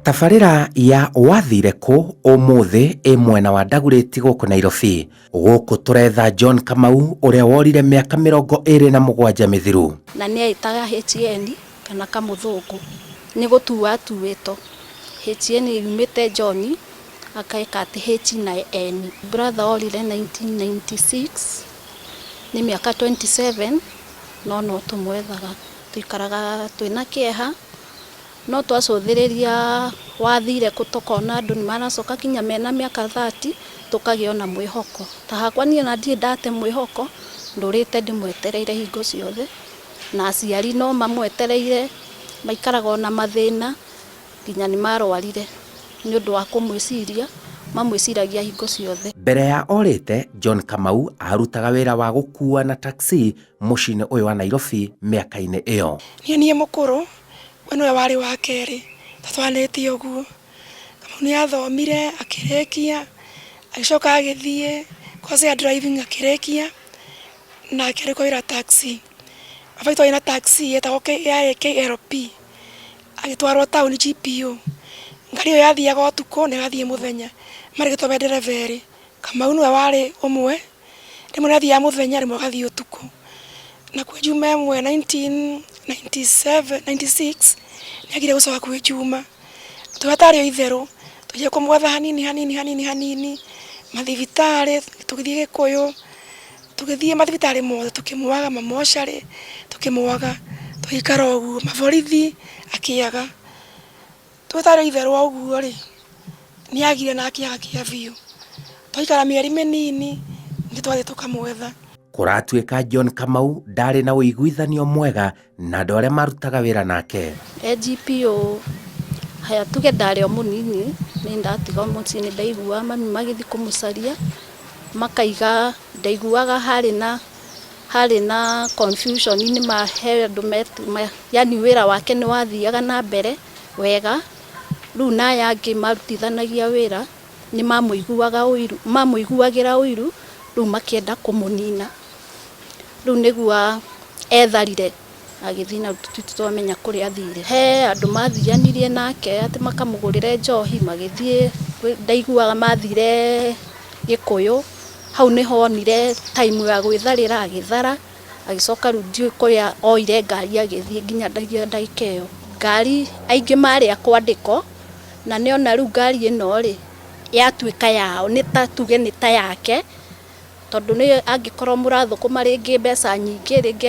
Tabarĩra ya wathire kũ ũmũthĩ ĩ mwena wa Dagoretti gũkũ Nairobi. Gũkũ tũretha John Kamau ũrĩa worire mĩaka 27 mĩthiru. Na nĩ aĩtaga HN kana Kamũthũngũ. Nĩ gũtua atuĩtwo. HN yumĩte John akaeka atĩ H na N. Brother orire 1996 nĩ mĩaka 27 no tũmwethaga. Tuikaraga twĩna kĩeha. No twacũthĩrĩria wathire kũtokona andũ nĩ maracoka kinya mena mĩaka 30 tũkagĩa na mwĩhoko. Ta hakwa niĩ na ndiĩ ndate mwĩhoko ndũrĩte ndĩmwetereire hingo ciothe na aciari no mamwetereire maikaraga na mathĩna kinya nĩ marwarire nĩ ũndũ wa kũmwĩciria mamwĩciragia hingo ciothe. Mbere ya orĩte John Kamau arutaga wĩra wa gũkua na taxi mũciĩ-inĩ ũyũ wa Nairobi mĩaka-inĩ ĩyo. Niĩ mũkũrũ we warĩ wa kerĩ tatwanĩtie ũguo. Kamau nĩ athomire akĩrĩkia agĩcoka agĩthiĩ kosi ya driving akĩrĩkia na akĩrĩka wĩra taxi. Abaitwo ina taxi yetagwo KLP agĩtwarwo town GPO. Ngari ĩyo yathiaga ũtukũ na yathiĩ mũthenya marĩgĩtwo be ndereba erĩ. Kamau nĩwe warĩ ũmwe rĩmwe athiaga mũthenya rĩmwe agathiĩ ũtukũ. Na kwĩ Juma ĩmwe 1996 nĩagire gũcoka kwĩ Juma. Tũgatario itherũ tũgĩe kũmwetha hanini mathibitarĩ tũgĩthiĩ Gĩkũyũ tũgĩthiĩ mathibitarĩ mothe tũkĩmwaga mamocarĩ tũkĩmwaga tũgĩikara ũguo maborithi akĩaga. Tũgatario itherũ ũguo rĩ nĩagire na akĩaga kĩa biũ. Tũgĩikara mĩeri mĩnini nĩtwathiĩ tũkamwetha. Kũratuĩka John Kamau ndarĩ na ũiguithanio mwega na andũ arĩa marutaga wĩra nake. GPO haya tuge ndarĩ o mũnini nĩ ndatiga mũciĩ nĩ ndaiguaga mami magĩthiĩ kũmũcaria makaiga ndaiguaga harĩ na confusion nĩ mahe andũ yani wĩra wake nĩ wathiaga na mbere wega. Rĩu na aya angĩ marutithanagia wĩra nĩ mamũiguagĩra ũiru rĩu makĩenda kũmũnina. Rĩu nĩguo etharire agĩthiĩ na tũtwamenya kũrĩa athire. He andũ mathianirie nake atĩ makamũgũrĩre njohi magĩthiĩ ndaiguaga mathire Gĩkũyũ. Hau nĩho onire time ya gwĩtharĩra agĩthara agĩcoka rĩu ndiũĩ kũrĩa oire ngari agĩthiĩ nginya ndagĩka ĩyo. Ngari aingĩ marĩ akwandĩko na nĩona rĩu ngari ĩno rĩ yatuĩka yao nĩ ta tuge nĩ ta yake. Tondũ nĩ angĩkorwo mũrathũkũma rĩngĩ mbeca nyingĩ rĩngĩ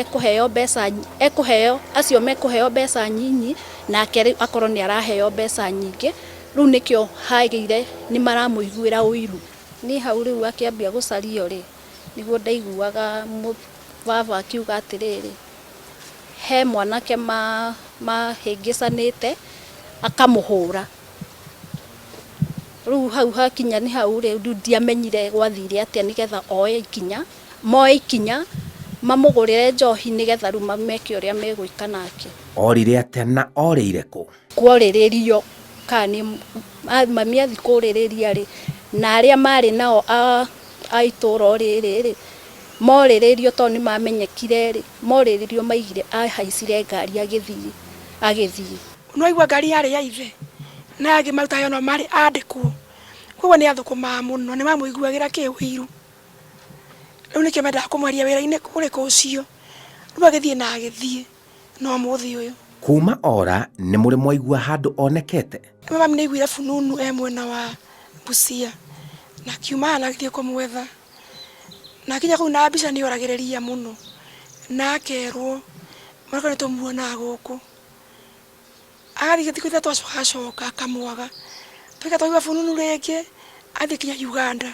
ekũheo acio mekũheo mbeca nyinyi nake rĩu akorwo nĩ araheo mbeca nyingĩ. Rĩu nĩkĩo hagĩire nĩ maramũiguĩra ũiru. Niĩ hau rĩu akĩambia gũcario rĩ nĩguo ndaiguaga baba akiuga atĩrĩrĩ he mwanake mahĩngĩcanĩte akamũhũra. Rĩu hau hakinya nĩ hau rĩu ndiamenyire gwathire atĩa nĩgetha moe ikinya mamũgũrĩre njohi nĩgetha rĩu mameke ũrĩa megwĩka nake. Orire atĩa na orĩire kũ? Kũorĩrĩrio mami athi kũrĩrĩria rĩ na arĩa marĩ nao a itũra rĩrĩ rĩ morĩrĩrio tondũ nĩ mamenyekire rĩ morĩrĩrio maigire ahaicire ngari agĩthiĩ. Nĩwaigua ngari yarĩ ya ithe na angĩ marutaga ono marĩ andĩkwo. Koguo nĩ athũkũmaga mũno nĩ mamũiguagĩra kĩũiru. Rĩu nĩkĩo mendaga kũmweria wĩra-inĩ ũrĩkũ ũcio. Rĩu agĩthiĩ na agĩthiĩ no mũthĩ ũyũ. Kuma ora nĩ mũrĩ mwaigua handũ onekete? Mami nĩaiguire fununu mwena wa Busia na kiuma na agĩthiĩ kũmwetha. Na kinya kũu na mbica nĩoragĩrĩria mũno na akerwo marĩkũ nĩtũmuonaga gũkũ. Agathiĩ thikũ ithatũ acoka akamwaga. Twaigua fununu rĩngĩ athiĩ kinya Uganda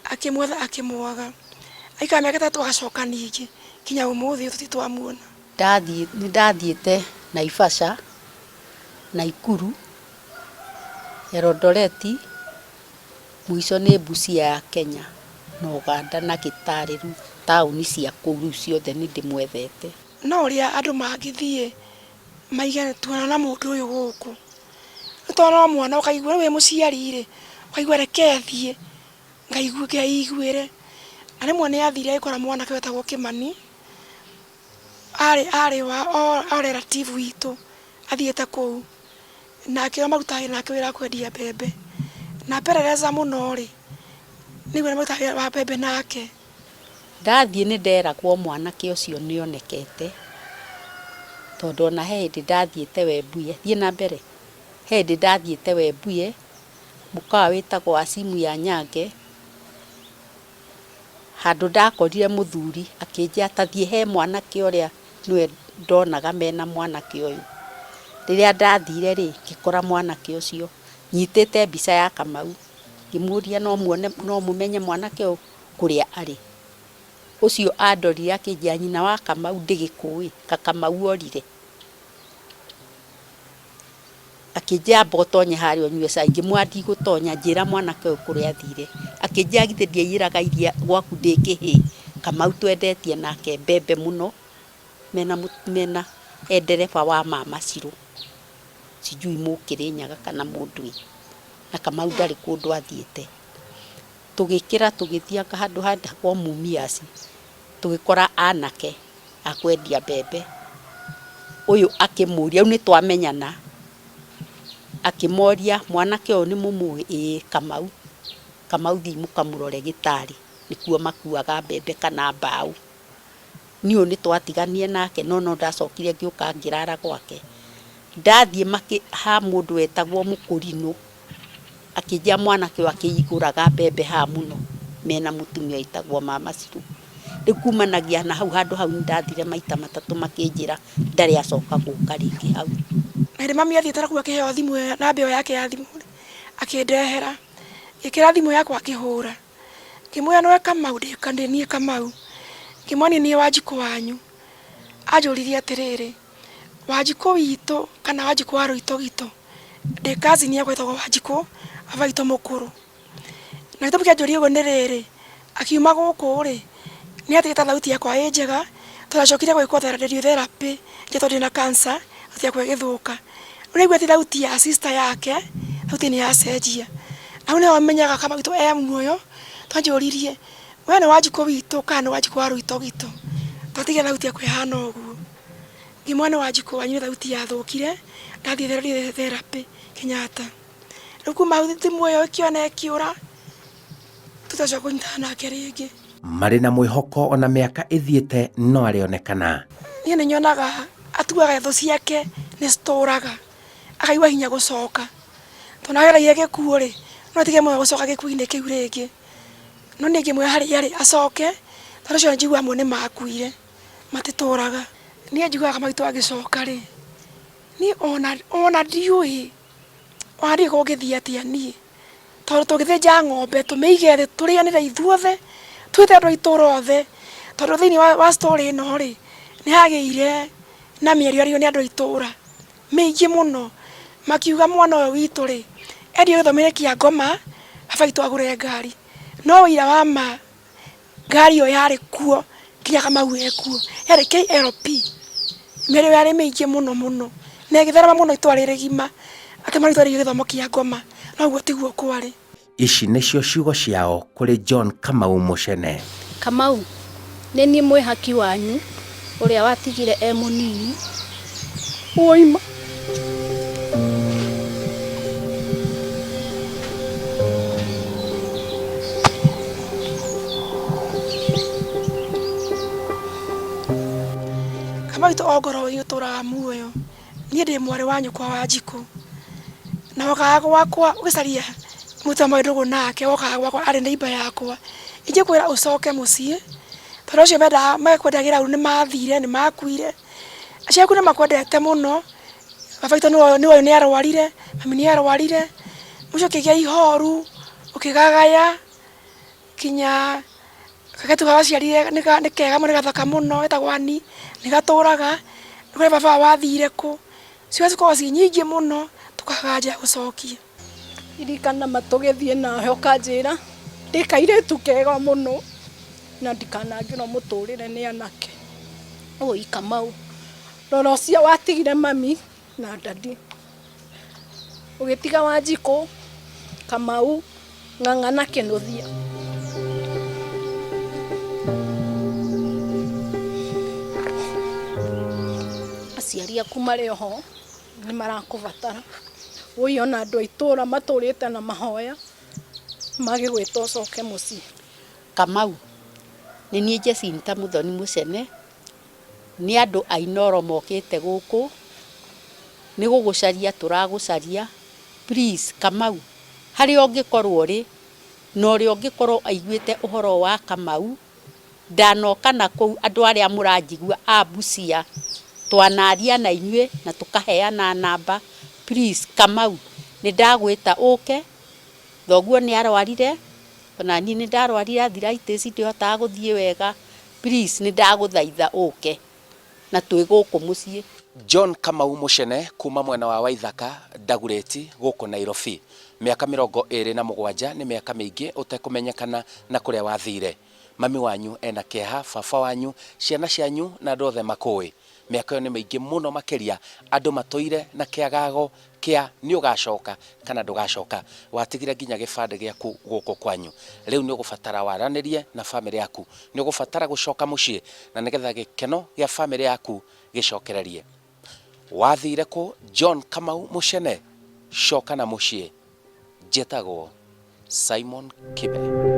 akĩmwetha akĩmwaga. Aikara mĩaka 3 agacoka ningĩ kinya ũmũthĩ tũtitwamuona. Ndathiĩte Naivasha, Naikuru, Eldoret, mũico nĩ Busia ya Kenya na Uganda na Kitale. Rĩu taũni cia kũu rĩu ciothe nĩ ndĩmwethete. No ũrĩa andũ mangĩthiĩ maigane tuona na mũndũ ũyũ gũkũ. Nĩtwana mwana ũkaigua wĩ mũciari rĩ ũkaigua reke athiĩ ngaiguĩre. Na rĩmwe nĩathire agĩkora mwanake wetagwo Kĩmani arĩ wa relative witũ athiĩte kũu nake marutaga nake wĩra kwendia mbembe na perereza mũno rĩ nĩguo marutaga wĩra wa mbembe nake. Ndathiĩ nĩ nderagwo mwanake ũcio nĩ onekete, tondũ ona he hĩndĩ ndathiĩte Webuye, thiĩ na mbere, he hĩndĩ ndathiĩte Webuye mũkawa wĩtagwo Asimu ya Nyange, handũ ndakorire mũthuri akĩnjĩra ta thiĩ he mwanake ũrĩa nĩwe ndonaga mena mwanake ũyũ. Rĩrĩa ndathire rĩ ngĩkora mwanake ũcio nyitĩte mbica ya Kamau, ngĩmũria no mũmenye mwanake ũyũ kũrĩa arĩ. Ũcio andorire akĩnjĩra nyina wa Kamau ndĩgĩkũĩ, Kamau orire. Akĩnjĩra mbotonye harĩa ũnyue cai, ngĩmwĩra ndigũtonya, njĩra mwanake ũyũ kũrĩa athire. Akĩnjĩra githĩ ndiaiyĩraga iria gwaku ndĩ kĩhĩ, Kamau twendetie nake mbembe mũno, mena endereba wa mama Cirũ, sijui Mũkĩrĩnyaga kana Mũndũĩ, na Kamau ndarĩ kũndũ athiĩte. Tũgĩkĩra tũgĩthianga handũ handagwo Mumias, tũgĩkora anake akwendia mbembe. Ũyũ akĩmũria, nĩ twamenyana, akĩmoria mwanake ũyũ nĩ mũmũĩ? Ĩĩ Kamau. Kamau thiĩ mũkamũrore Gĩtarĩ, nĩkuo makuaga mbembe kana mbaũ. Niĩ nĩ twatiganie nake, no ndacokire ngĩũka ngĩrara gwake. Ndathiĩ ha mũndũ wetagwo Mũkũrinũ, akĩnjĩra mwanake ũyũ akĩigũraga mbembe ha mũno, mena mũtumia wĩtagwo mama Cirũ. Rĩu kumanagia na hau handũ hau nĩndathire maita matatũ makĩnjĩra ndarĩ acoka gũka rĩngĩ hau. Na hĩndĩ mami athiĩte nakuo akĩheo thimũ namba ĩyo yake ya thimũ akĩndehera, ngĩkĩra thimũ yakwa akĩhũra, ngĩmwĩra nĩwe Kamau? Ndĩ niĩ Kamau. Ngĩmwĩra niĩ Wanjikũ wanyu. Anjũririe atĩrĩrĩ, Wanjikũ witũ kana Wanjikũ wa Rũitũgitũ? Ndĩ cousin yakwa wĩtagwo Wanjikũ wa Baitũ Mũkũrũ. Na gĩtũmi kĩanjũria ũguo nĩ rĩrĩ, akiuma gũkũ rĩ nĩ atigĩte thauti yakwa ĩ njega, tondũ acokire gwĩkwo radiotherapy tondũ ndĩ na cancer, thauti yakwa ĩgĩthũka. Rĩu aiguĩte thauti ya sister yake, thauti nĩ yacenjia. Na hau nĩho amenyaga Kamau witũ muoyo. Twanjũririe, we nĩ Wanjikũ witũ kana nĩ Wanjikũ wa Rũitũgitũ? Twatigire thauti yakwa ĩhana ũguo. Ngĩmwĩra nĩ Wanjikũ wanyu, thauti yathũkire, ndathiĩ radiotherapy Kenyatta. Rĩu kuma hau thimũ ĩyo ĩkĩona ĩkĩũra, tũtacoka kũnyitana nake rĩngĩ. Marĩ na mwĩhoko ona mĩaka ĩthiĩte no arĩonekana. Niĩ nĩ nyonaga atuaga thũ ciake nĩ citũraga, akaigua hinya gũcoka. Tondũ ageragia gĩkuũ rĩ, no atige muoyo gũcoka gĩkuũ-inĩ kĩu rĩngĩ. No niĩ ngĩmwĩra harĩa arĩ acoke, tondũ ũcio njiguaga amwe nĩ makuire, matitũraga. Niĩ njiguaga Kamau witũ agĩcoka rĩ, niĩ ona ndiũĩ kũngĩthiĩ atĩa niĩ. Tondũ tũgĩthĩnja ng'ombe tũmĩige thĩ tũrĩanĩre ithuothe, twĩte andũ a itũũra othe. Tondũ thĩinĩ wa story ĩno rĩ nĩ hagĩire na mĩario nĩ andũ a itũũra mĩingĩ mũno, makiuga mwana ũyũ witũ rĩ endio gĩthomo-inĩ kĩa Ngoma abagĩtwo agũre ngari. No ũira wa ma ngari ĩyo yarĩ kuo nginya Kamau ekuo, yarĩ KLP. Mĩario yarĩ mĩingĩ mũno mũno na ĩgĩtherema mũno itũũra rĩrĩ gima, atĩ marĩtwarĩrio gĩthomo kĩa Ngoma, no ũguo tiguo kwarĩ. Ici nĩcio ciugo ciao kũrĩ John Kamau Mũcene. Kamau, nĩ niĩ mwĩhaki wanyu ũrĩa watigire mũnini. Oima. Kamau witũ ongoro ũyũ ũtũraga muoyo. Niĩ ndĩ mwarĩ wa nyũkwa Wanjikũ. Na wokaga gwakwa ũgĩcaria mũtu wa ndũgũ nake, wokaga gwakwa arĩ neighbor yakwa. Ingĩkwĩra ũcoke mũciĩ, tondũ ũcio mekwendagĩra rĩu nĩ mathire, nĩ makuire. Acio aku nĩ makwendete mũno. Baba witũ nĩwe nĩ arwarire, mami nĩ arwarire. Mũico ũkĩgĩa ihoru, ũkĩgagaya, kinya kagetu gaciarire nĩ kega mũno, nĩ gathaka mũno, getagwo Ani, nĩ gatũraga. Nĩ kũrĩ baba wathire kũ. Ciugo cikoragwo ci nyingĩ mũno, tũkaga nja gũcokia. Ririkana matũgĩthiĩ nawe ũkanjĩra ndĩ kairĩtu kega mũno na ndikanangĩrwo mũtũrĩre nĩ anake. Oi Kamau, rora ũcio watigire mami na dadi, ũgĩtiga Wanjikũ, Kamau, Ng'ang'a, Kĩnũthia. Aciari aku marĩ oho nĩ marakũbatara. Uiona andu aitura maturite na mahoya magigwita ucoke mucii. Kamau ni nie Jecinta Muthoni Mucene ni andu ainoro mokite guku ni gugucaria turagucaria. Please Kamau hari ungikorwo ri no ri ungikorwo aiguite uhoro wa Kamau ndanoka na kou andu aria muranjigua a Busia twanaria na inyue na tukaheana namba. Please Kamau ni ndagwita uke thoguo ni arwarire ona ni ndarwarire arthritis ndihotaga guthie wega. Please ni ndaguthaitha uke na twi guku mucii. John Kamau Mucene kuma mwena wa Waithaka Dagoretti guku Nairobi. Miaka 27 ni miaka mingi utekumenyekana na kuria wathire. Mami wanyu ena kieha, baba wanyu, ciana cianyu na andu othe makui. Miaka yo ni mingi muno makiria andu matoire na kiagago kia ni ugacoka kana ndugacoka. Watigire nginya gibande giaku guku kwanyu. Riu ni ugubatara waranirie na family yaku. Ni ugubatara gucoka mucii na nigetha gikeno gia family yaku gicokererie. Wathire ku John Kamau Mucene, coka na mucii. Njĩtagwo Simon Kibe.